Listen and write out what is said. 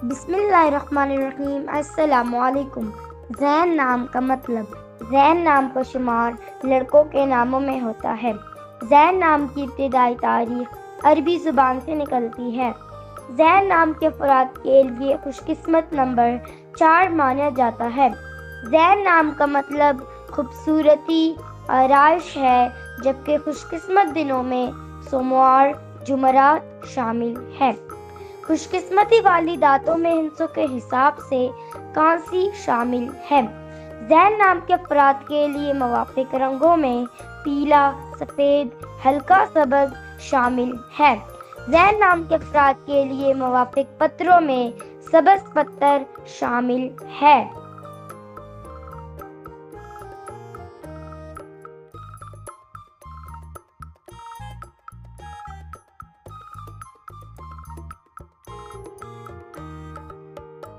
बिस्मिल्लाहिर्रहमानिर्रहीम। अस्सलामुअलैकुम। ज़ैन नाम का मतलब। ज़ैन नाम का शुमार लड़कों के नामों में होता है। ज़ैन नाम की इब्तिदाई तारीख अरबी ज़ुबान से निकलती है। ज़ैन नाम के अफराद के लिए खुशकिस्मत नंबर 4 माना जाता है। ज़ैन नाम का मतलब खूबसूरती, आराइश है, जबकि खुशकिस्मत दिनों में सोमवार, जुमरात शामिल है। खुशकिस्मती वाली दांतों में हिस्सों के हिसाब से कांसी शामिल है। ज़ैन नाम के अफराद के लिए मुवाफिक रंगों में पीला, सफ़ेद, हल्का सब्ज़ शामिल है। ज़ैन नाम के अफराद के लिए मुवाफिक पत्थरों में सब्ज़ पत्थर शामिल है।